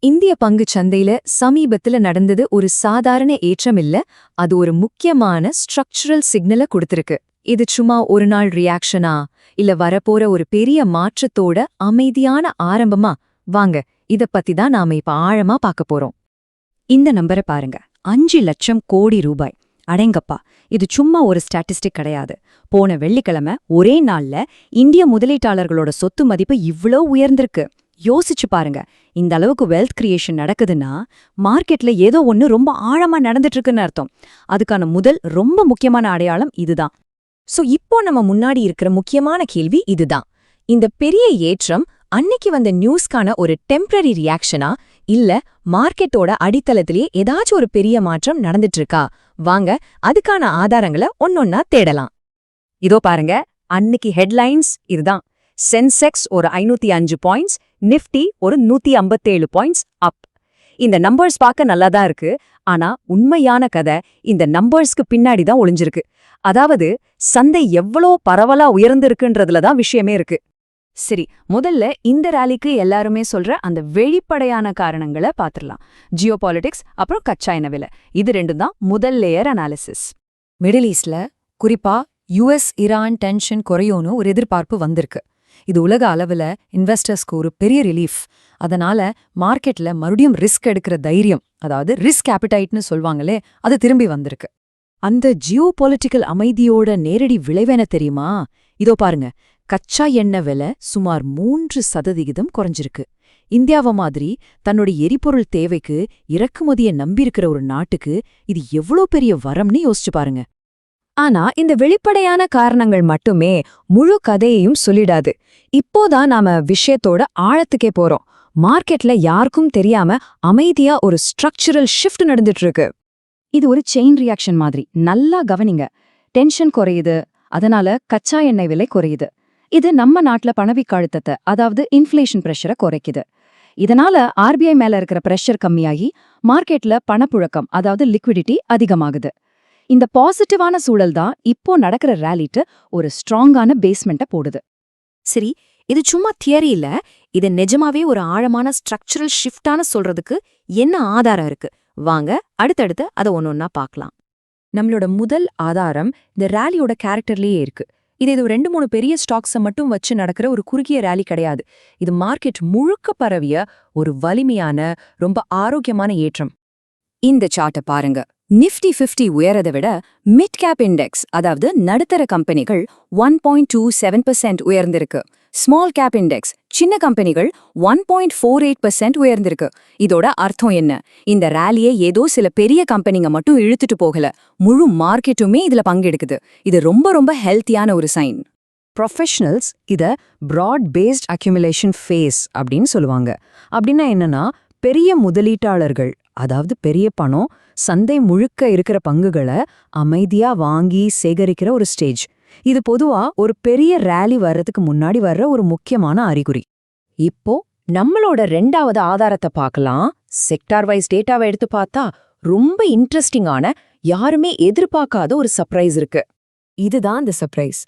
இந்திய பங்குச் சந்தையில சமீபத்துல நடந்தது ஒரு சாதாரண ஏற்றம் இல்ல, அது ஒரு முக்கியமான ஸ்ட்ரக்சரல் சிக்னலை கொடுத்திருக்கு. இது சும்மா ஒரு நாள் ரியாக்ஷனா இல்ல வரப்போற ஒரு பெரிய மாற்றத்தோட அமைதியான ஆரம்பமா? வாங்க, இத பத்தி தான் நாம இப்ப ஆழமா பார்க்க போறோம். இந்த நம்பரை பாருங்க, 5,00,000 கோடி ரூபாய். அடேங்கப்பா, இது சும்மா ஒரு ஸ்டாட்டிஸ்டிக் கிடையாது. போன வெள்ளிக்கிழமை ஒரே நாள்ல இந்திய முதலீட்டாளர்களோட சொத்து மதிப்பு இவ்ளோ உயர்ந்திருக்கு. யோசிச்சு பாருங்க, இந்த அளவுக்கு வெல்த் கிரியேஷன் நடக்குதுன்னா மார்க்கெட்ல ஏதோ ஒன்னு ரொம்ப ஆழமா நடந்துட்டு இருக்குன்னு அர்த்தம். அதுக்கான முதல் ரொம்ப முக்கியமான அடையாளம் இதுதான். சோ இப்போ நம்ம முன்னாடி இருக்கிற முக்கியமான கேள்வி இதுதான். இந்த பெரிய ஏற்றம் அன்னைக்கு வந்த நியூஸ்க்கான ஒரு டெம்பரரி ரியாக்ஷனா, இல்ல மார்க்கெட்டோட அடித்தளத்திலேயே ஏதாச்சும் ஒரு பெரிய மாற்றம் நடந்துட்டு இருக்கா? வாங்க, அதுக்கான ஆதாரங்களை ஒன்னொன்னா தேடலாம். இதோ பாருங்க, அன்னைக்கு ஹெட்லைன்ஸ் இதுதான். சென்செக்ஸ் ஒரு 505 பாயிண்ட்ஸ், நிஃப்டி ஒரு 157 பாயிண்ட்ஸ் அப். இந்த நம்பர்ஸ் பார்க்க நல்லாதான் இருக்கு, ஆனா உண்மையான கதை இந்த நம்பர்ஸ்க்கு பின்னாடி தான் ஒளிஞ்சிருக்கு. அதாவது சந்தை எவ்வளோ பரவலா உயர்ந்திருக்குன்றதுல தான் விஷயமே இருக்கு. சரி, முதல்ல இந்த ராலிக்கு எல்லாருமே சொல்ற அந்த வெளிப்படையான காரணங்களை பாத்துரலாம். ஜியோபாலிட்டிக்ஸ் அப்புறம் கச்சா எண்ணெய் விலை, இது ரெண்டும் தான் முதல் லேயர் அனாலிசிஸ். மிடில் ஈஸ்ட்ல குறிப்பா யுஎஸ் ஈரான் டென்ஷன் குறையோன்னு ஒரு எதிர்பார்ப்பு வந்திருக்கு. இது உலக அளவுல இன்வெஸ்டர்ஸ்க்கு ஒரு பெரிய ரிலீஃப். அதனால மார்க்கெட்ல மறுபடியும் ரிஸ்க் எடுக்கிற தைரியம், அதாவது ரிஸ்க் ஆப்பிடைட்னு சொல்வாங்களே, அது திரும்பி வந்திருக்கு. அந்த ஜியோ பொலிட்டிக்கல் அமைதியோட நேரடி விளைவென தெரியுமா? இதோ பாருங்க, கச்சா எண்ணெய் விலை சுமார் 3% குறைஞ்சிருக்கு. இந்தியாவ மாதிரி தன்னுடைய எரிபொருள் தேவைக்கு இறக்குமதியை நம்பியிருக்கிற ஒரு நாட்டுக்கு இது எவ்வளோ பெரிய வரம்னு யோசிச்சு பாருங்க. ஆனா இந்த வெளிப்படையான காரணங்கள் மட்டுமே முழு கதையையும் சொல்லிடாது. இப்போதான் நாம விஷயத்தோட ஆழத்துக்கே போறோம். மார்க்கெட்ல யாருக்கும் தெரியாம அமைதியா ஒரு ஸ்ட்ரக்சரல் ஷிஃப்ட் நடந்துட்டு இருக்கு. இது ஒரு செயின் ரியாக்ஷன் மாதிரி. நல்லா கவனிங்க. டென்ஷன் குறையுது, அதனால கச்சா எண்ணெய் விலை குறையுது. இது நம்ம நாட்டுல பணவீக்க அழுத்தத்தை, அதாவது இன்ஃப்ளேஷன் பிரஷரை குறைக்குது. இதனால ஆர்பிஐ மேல இருக்கிற பிரஷர் கம்மியாகி மார்க்கெட்ல பணப்புழக்கம், அதாவது லிக்விடிட்டி அதிகமாகுது. இந்த பாசிட்டிவான சூழல் தான் இப்போ நடக்கிற ரேலிட்டு ஒரு ஸ்ட்ராங்கான பேஸ்மெண்ட்டை போடுது. சரி, இது சும்மா தியரி இல்ல, இது நிஜமாவே ஒரு ஆழமான ஸ்ட்ரக்சரல் ஷிஃப்டான சொல்றதுக்கு என்ன ஆதாரம் இருக்கு? வாங்க, அடுத்தடுத்து அதை ஒன்னொன்னா பார்க்கலாம். நம்மளோட முதல் ஆதாரம் இந்த ரேலியோட கேரக்டர்லயே இருக்கு. இது 2-3 பெரிய ஸ்டாக்ஸை மட்டும் வச்சு நடக்கிற ஒரு குறுகிய ரேலி கிடையாது. இது மார்க்கெட் முழுக்க பரவிய ஒரு வலிமையான, ரொம்ப ஆரோக்கியமான ஏற்றம். இந்த சார்ட்டை பாருங்க. நிஃப்டி 50 உயரதை விட மிட் கேப் இண்டெக்ஸ், அதாவது நடுத்தர கம்பெனிகள் 1.27% உயர்ந்திருக்கு. ஸ்மால் கேப் இண்டெக்ஸ், சின்ன கம்பெனிகள் 1.48% உயர்ந்திருக்கு. இதோட அர்த்தம் என்ன? இந்த ரேலியை ஏதோ சில பெரிய கம்பெனிங்க மட்டும் இழுத்துட்டு போகல, முழு மார்க்கெட்டுமே இதுல பங்கெடுக்குது. இது ரொம்ப ரொம்ப ஹெல்த்தியான ஒரு சைன். ப்ரொஃபஷனல்ஸ் இத பிராட் பேஸ்ட் அக்யூமுலேஷன் ஃபேஸ் அப்படின்னு சொல்லுவாங்க. அப்படின்னா என்னன்னா, பெரிய முதலீட்டாளர்கள், அதாவது பெரிய பணம் சந்தை முழுக்க இருக்கிற பங்குகளை அமைதியா வாங்கி சேகரிக்கிற ஒரு ஸ்டேஜ். இது பொதுவா ஒரு பெரிய ரேலி வர்றதுக்கு முன்னாடி வர்ற ஒரு முக்கியமான அறிகுறி. இப்போ நம்மளோட 2வது ஆதாரத்தை பார்க்கலாம். செக்டார் வைஸ் டேட்டாவை எடுத்து பார்த்தா ரொம்ப இன்ட்ரெஸ்டிங்கான, யாருமே எதிர்பார்க்காத ஒரு சர்ப்ரைஸ் இருக்கு. இதுதான் அந்த சர்ப்ரைஸ்.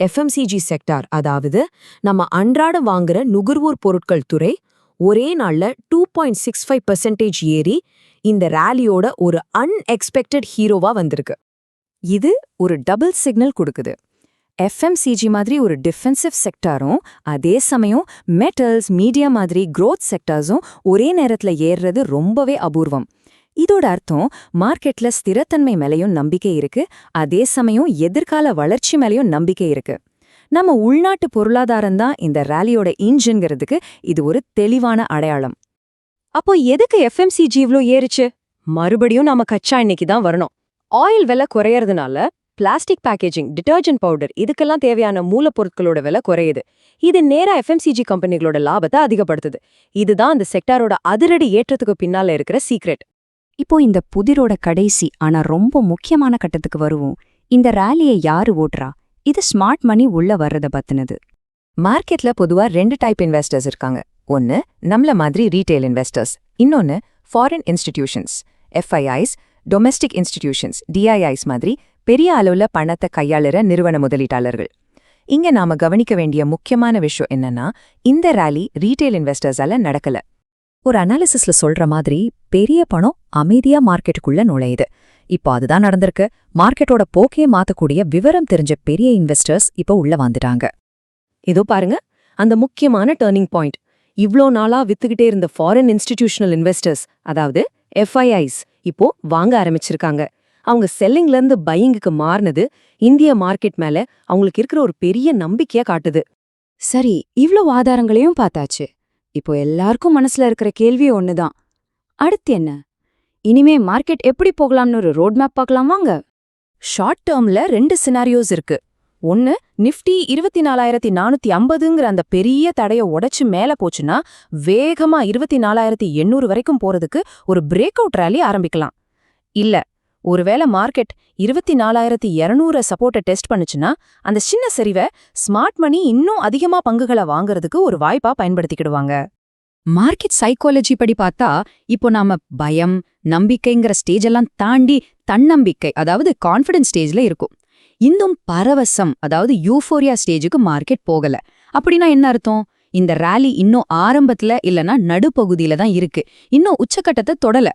எஃப்எம்சிஜி செக்டார், அதாவது நம்ம அன்றாடம் வாங்குற நுகர்வோர் பொருட்கள் துறை, ஒரே நாள்ல 2.65% ஏறி இந்த ரேலியோட ஒரு அன்எக்ஸ்பெக்டட் ஹீரோவா வந்திருக்கு. இது ஒரு டபுள் சிக்னல் கொடுக்குது. எஃப்எம்சிஜி மாதிரி ஒரு டிஃபென்சிவ் செக்டாரும், அதே சமயம் மெட்டல்ஸ், மீடியா மாதிரி growth செக்டார்ஸும் ஒரே நேரத்துல ஏறுறது ரொம்பவே அபூர்வம். இதோட அர்த்தம் மார்க்கெட்ல ஸ்திரத்தன்மை மேலையும் நம்பிக்கை இருக்கு, அதே சமயம் எதிர்கால வளர்ச்சி மேலையும் நம்பிக்கை இருக்கு. நம்ம உள்நாட்டு பொருளாதாரம்தான் இந்த ரேலியோட இன்ஜின்ங்கிறதுக்கு இது ஒரு தெளிவான அடையாளம். அப்போ எதுக்கு எஃப்எம்சிஜி இவ்ளோ ஏறுச்சு? மறுபடியும் நாம கச்சா எண்ணெய்க்கு தான் வரணும். ஆயில் விலை குறையறதுனால பிளாஸ்டிக் பேக்கேஜிங், டிடர்ஜென்ட் பவுடர், இதுக்கெல்லாம் தேவையான மூலப்பொருட்களோட விலை குறையுது. இது நேரா எஃப்எம்சிஜி கம்பெனிகளோட லாபத்தை அதிகப்படுத்துது. இதுதான் அந்த செக்டாரோட அதிரடி ஏற்றத்துக்கு பின்னால இருக்கிற சீக்ரெட். இப்போ இந்த புதிரோட கடைசி ஆனா ரொம்ப முக்கியமான கட்டத்துக்கு வருவோம். இந்த ரேலியை யாரு ஓட்டுறா? இது ஸ்மார்ட் மணி உள்ள வர்றத பத்தினது. மார்க்கெட்ல பொதுவா 2 டைப் இன்வெஸ்டர்ஸ் இருக்காங்க. ஒன்னு நம்மள மாதிரி ரீட்டைல் இன்வெஸ்டர்ஸ், இன்னொன்னு foreign institutions, FIIs, domestic institutions, DIIs மாதிரி பெரிய அளவுல பணத்தை கையாளுற நிறுவன முதலீட்டாளர்கள். இங்க நாம கவனிக்க வேண்டிய முக்கியமான விஷயம் என்னன்னா, இந்த ரேலி ரீட்டைல் இன்வெஸ்டர்ஸால நடக்கல. ஒரு அனாலிசிஸ்ல சொல்ற மாதிரி பெரிய பணம் அமைதியா மார்க்கெட்டுக்குள்ள நுழையுது. இப்போ அதுதான் நடந்திருக்கு. மார்க்கெட்டோட போக்கே மாத்தக்கூடிய விவரம் தெரிஞ்ச பெரிய இன்வெஸ்டர்ஸ் இப்போ உள்ள வந்துட்டாங்க. இதோ பாருங்க, அந்த முக்கியமான டர்னிங் பாயிண்ட். இவ்ளோ நாளா வித்துக்கிட்டே இருந்த ஃபாரின் இன்ஸ்டிடியூஷனல் இன்வெஸ்டர்ஸ், அதாவது FIIs, இப்போ வாங்க ஆரம்பிச்சிருக்காங்க. அவங்க செல்லிங்ல இருந்து பையிங்குக்கு மாறினது இந்திய மார்க்கெட் மேல அவங்களுக்கு இருக்கிற ஒரு பெரிய நம்பிக்கையா காட்டுது. சரி, இவ்ளோ ஆதாரங்களையும் பார்த்தாச்சு. இப்போ எல்லாருக்கும் மனசுல இருக்கிற கேள்வி ஒண்ணுதான். அடுத்து என்ன? இனிமே மார்க்கெட் எப்படி போகலாம்னு ஒரு ரோட் மேப் பார்க்கலாம் வாங்க. ஷார்ட் டேர்ம்ல 2 சினாரியோஸ் இருக்கு. ஒன்னு, நிஃப்டி 24,450ங்கிற அந்த பெரிய தடைய உடைச்சு மேல போச்சுன்னா வேகமா 24,800 வரைக்கும் போறதுக்கு ஒரு பிரேக் அவுட் ரேலி ஆரம்பிக்கலாம். இல்ல, ஒருவேளை மார்க்கெட் 24,200 சப்போர்ட்டை டெஸ்ட் பண்ணுச்சுன்னா அந்த சின்ன சரிவை ஸ்மார்ட் மணி இன்னும் அதிகமா பங்குகளை வாங்குறதுக்கு ஒரு வாய்ப்பா பயன்படுத்திக்கிடுவாங்க. மார்க்கெட் சைக்காலஜி படி பார்த்தா இப்போ நாம பயம், நம்பிக்கைங்கிற ஸ்டேஜ் எல்லாம் தாண்டி தன்னம்பிக்கை, அதாவது கான்ஃபிடன்ஸ் ஸ்டேஜ்ல இருக்கும். இன்னும் பரவசம், அதாவது யூஃபோரியா ஸ்டேஜுக்கு மார்க்கெட் போகல. அப்படின்னா என்ன அர்த்தம்? இந்த ரேலி இன்னும் ஆரம்பத்துல இல்லனா நடுப்பகுதியில தான் இருக்கு, இன்னும் உச்சக்கட்டத்தை தொடல.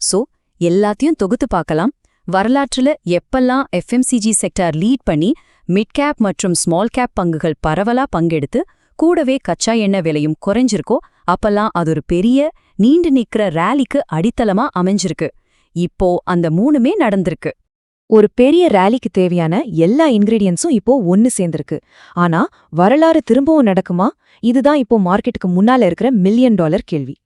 சோ எல்லாத்தையும் தொகுத்து பார்க்கலாம். வரலாற்றுல எப்பெல்லாம் FMCG செக்டார் லீட் பண்ணி மிட் கேப் மற்றும் ஸ்மால் கேப் பங்குகள் பரவலா பங்கெடுத்து கூடவே கச்சா எண்ணெய் விலையும் குறைஞ்சிருக்கோ அப்பெல்லாம் அது ஒரு பெரிய நீண்டு நிக்கிற ரேலிக்கு அடித்தளமா அமைஞ்சிருக்கு. இப்போ அந்த 3மே நடந்திருக்கு. ஒரு பெரிய ரேலிக்கு தேவையான எல்லா இன்கிரீடியன்ஸும் இப்போ ஒன்னு சேர்ந்திருக்கு. ஆனா வரலாறு திரும்பவும் நடக்குமா? இதுதான் இப்போ மார்க்கெட்டுக்கு முன்னால இருக்கிற $1 மில்லியன் கேள்வி.